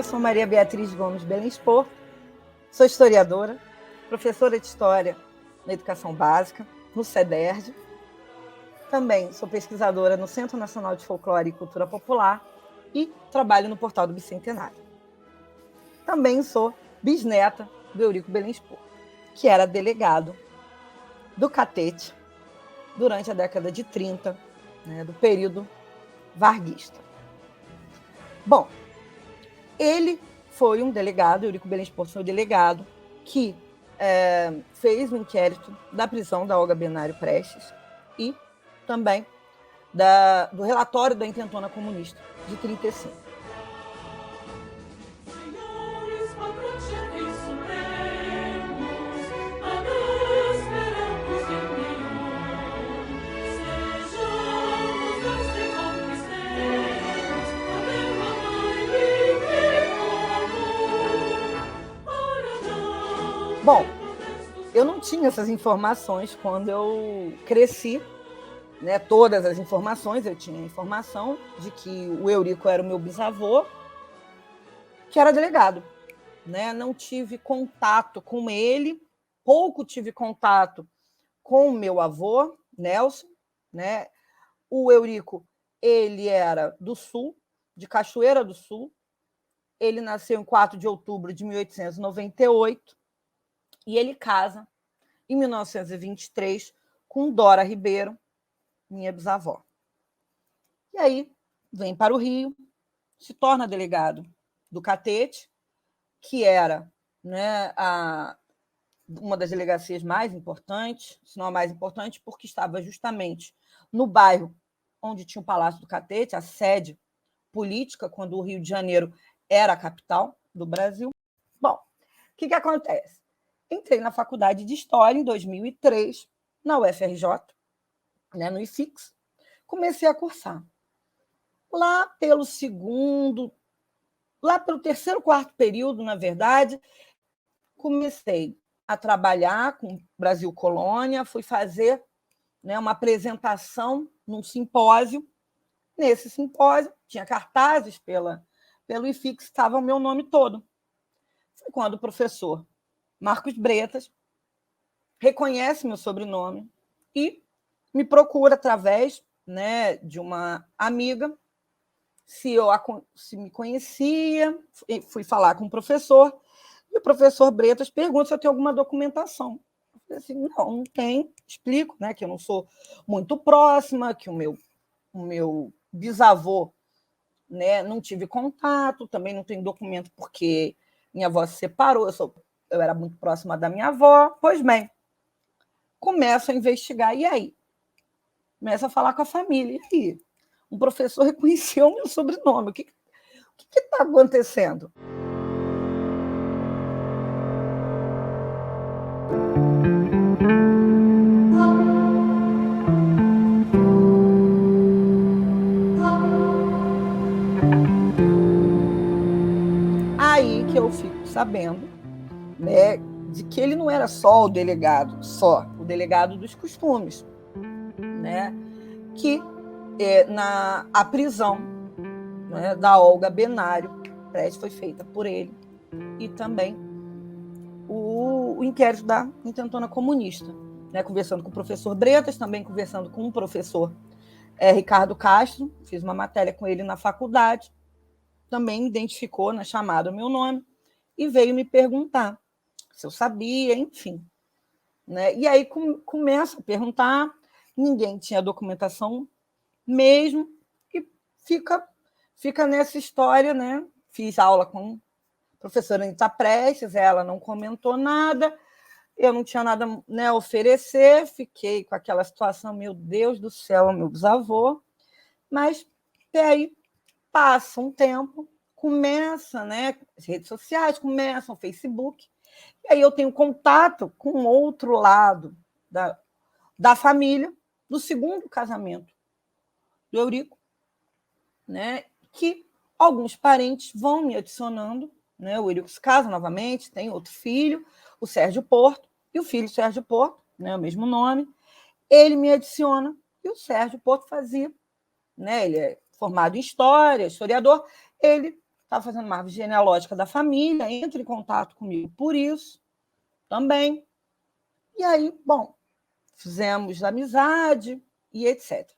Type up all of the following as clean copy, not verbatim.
sou Maria Beatriz Gomes Belenspor, sou historiadora, professora de História na Educação Básica, no CEDERJ. Também sou pesquisadora no Centro Nacional de Folclore e Cultura Popular e trabalho no Portal do Bicentenário. Também sou bisneta do Eurico Belenspor, que era delegado do Catete durante a década de 30, do período varguista. Bom, ele foi um delegado, Eurico Belenspor foi um delegado que fez o inquérito da prisão da Olga Benário Prestes e também do relatório da intentona comunista de 35. Bom, eu não tinha essas informações quando eu cresci, todas as informações. Eu tinha a informação de que o Eurico era o meu bisavô, que era delegado. Não tive contato com ele, pouco tive contato com o meu avô, Nelson. O Eurico, ele era do Sul, de Cachoeira do Sul. Ele nasceu em 4 de outubro de 1898. E ele casa em 1923 com Dora Ribeiro, minha bisavó. E aí vem para o Rio, se torna delegado do Catete, que era uma das delegacias mais importantes, se não a mais importante, porque estava justamente no bairro onde tinha o Palácio do Catete, a sede política, quando o Rio de Janeiro era a capital do Brasil. Bom, o que acontece? Entrei na faculdade de História em 2003, na UFRJ, no IFIX. Comecei a cursar. Lá pelo terceiro, quarto período, na verdade, comecei a trabalhar com Brasil Colônia, fui fazer uma apresentação num simpósio. Nesse simpósio, tinha cartazes pelo IFIX, estava o meu nome todo. Foi quando o professor Marcos Bretas reconhece meu sobrenome e me procura através de uma amiga se me conhecia. Fui falar com o professor e o professor Bretas pergunta se eu tenho alguma documentação. Eu falei assim, não tem. Explico que eu não sou muito próxima, que o meu bisavô não tive contato, também não tenho documento porque minha avó se separou, eu era muito próxima da minha avó. Pois bem, começo a investigar. E aí? Começo a falar com a família. E aí? Um professor reconheceu o meu sobrenome. O que está acontecendo? Aí que eu fico sabendo de que ele não era só o delegado dos costumes, que a prisão da Olga Benário Prestes foi feita por ele, e também o inquérito da intentona comunista, conversando com o professor Bretas, também conversando com o professor Ricardo Castro, fiz uma matéria com ele na faculdade, também me identificou na chamada o meu nome e veio me perguntar se eu sabia, enfim. E aí começa a perguntar, ninguém tinha documentação mesmo, e fica nessa história. Fiz aula com a professora Anita Prestes, ela não comentou nada, eu não tinha nada a oferecer, fiquei com aquela situação, meu Deus do céu, meu bisavô. Mas até aí passa um tempo, começa as redes sociais, começa o Facebook, e aí eu tenho contato com outro lado da família, do segundo casamento do Eurico, que alguns parentes vão me adicionando. O Eurico se casa novamente, tem outro filho, o Sérgio Porto, e o filho Sérgio Porto, o mesmo nome, ele me adiciona, e o Sérgio Porto fazia, ele é formado em História, historiador, ele estava fazendo uma árvore genealógica da família, entra em contato comigo por isso também. E aí, bom, fizemos amizade e etc.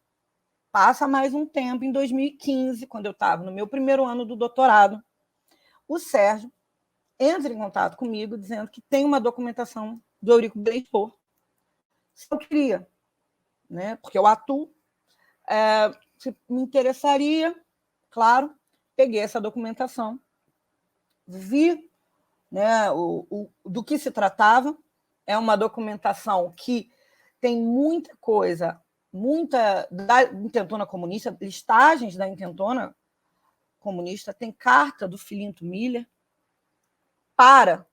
Passa mais um tempo, em 2015, quando eu estava no meu primeiro ano do doutorado, o Sérgio entra em contato comigo dizendo que tem uma documentação do Eurico Beija-Flor. Se eu queria, né? Porque eu atuo, se me interessaria, claro, peguei essa documentação, vi, né, do que se tratava. É uma documentação que tem muita coisa, muita da intentona comunista, listagens da intentona comunista, tem carta do Filinto Miller para,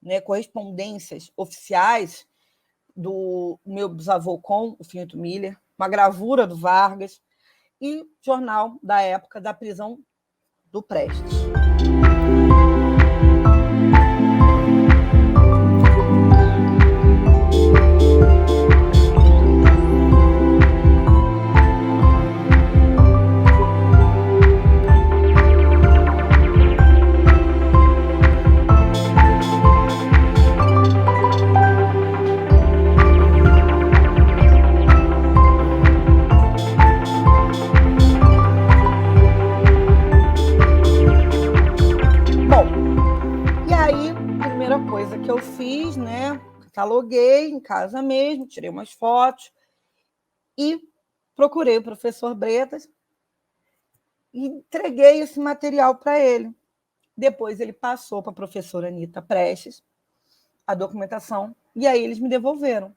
né, correspondências oficiais do meu bisavô com o Filinto Miller, uma gravura do Vargas e jornal da época da prisão do Prestes. Que eu fiz, né? Cataloguei em casa mesmo, tirei umas fotos e procurei o professor Bretas e entreguei esse material para ele. Depois ele passou para a professora Anita Prestes a documentação e aí eles me devolveram.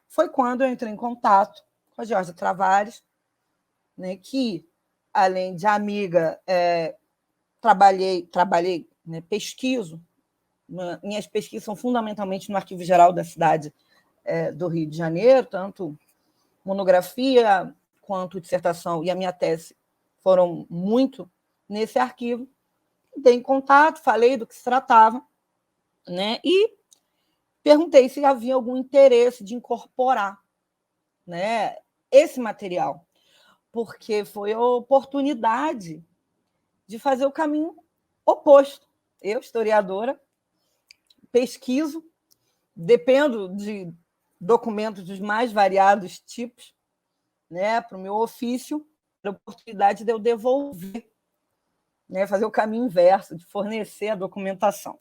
Foi quando eu entrei em contato com a Georgia Travares, né, que, além de amiga, trabalhei, né, pesquiso. Minhas pesquisas são fundamentalmente no Arquivo Geral da cidade do Rio de Janeiro, tanto monografia quanto dissertação e a minha tese foram muito nesse arquivo. Dei em contato, falei do que se tratava, né, e perguntei se havia algum interesse de incorporar, né, esse material, porque foi a oportunidade de fazer o caminho oposto. Eu, historiadora, pesquiso, dependo de documentos dos mais variados tipos, né, para o meu ofício, a oportunidade de eu devolver, né, fazer o caminho inverso, de fornecer a documentação.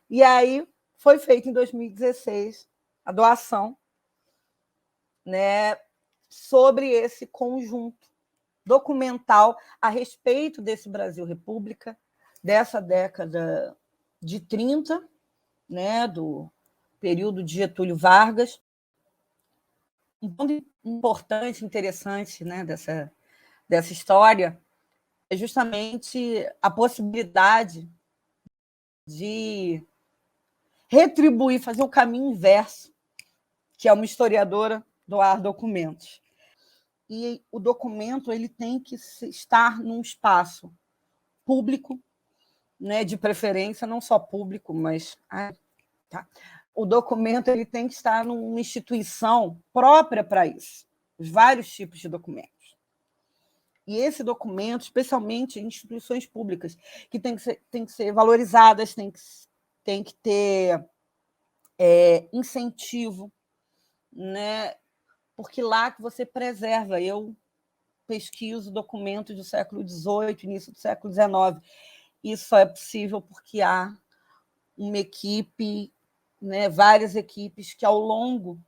E aí foi feita em 2016 a doação, né, sobre esse conjunto documental a respeito desse Brasil República, dessa década de 30, né, do período de Getúlio Vargas. Um ponto importante, interessante, né, dessa história é justamente a possibilidade de retribuir, fazer o caminho inverso, que é uma historiadora doar documentos. E o documento ele tem que estar num espaço público, né, de preferência, não só público, mas... tá. O documento ele tem que estar numa instituição própria para isso, os vários tipos de documentos. E esse documento, especialmente em instituições públicas, que tem que ser valorizadas, tem que ter incentivo, né? Porque lá que você preserva. Eu pesquiso documentos do século XVIII, início do século XIX. Isso só é possível porque há uma equipe, né, várias equipes que, ao longo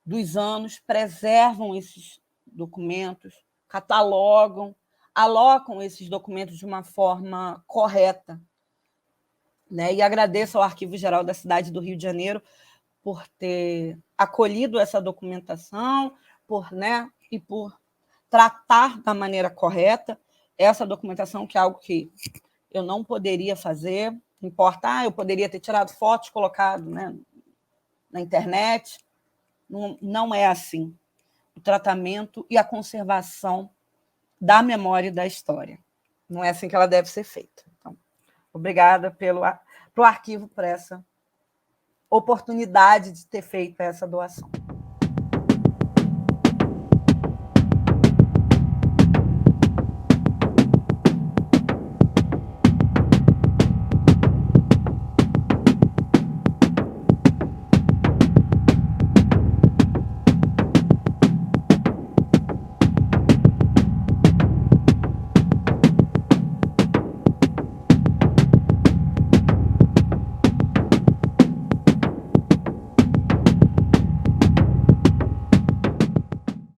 dos anos, preservam esses documentos, catalogam, alocam esses documentos de uma forma correta. Né? E agradeço ao Arquivo Geral da cidade do Rio de Janeiro por ter acolhido essa documentação, e por tratar da maneira correta essa documentação, que é algo que eu não poderia fazer. Importa, eu poderia ter tirado fotos, colocado, né, na internet. Não é assim. O tratamento e a conservação da memória e da história. Não é assim que ela deve ser feita. Então, obrigada pro arquivo por essa oportunidade de ter feito essa doação.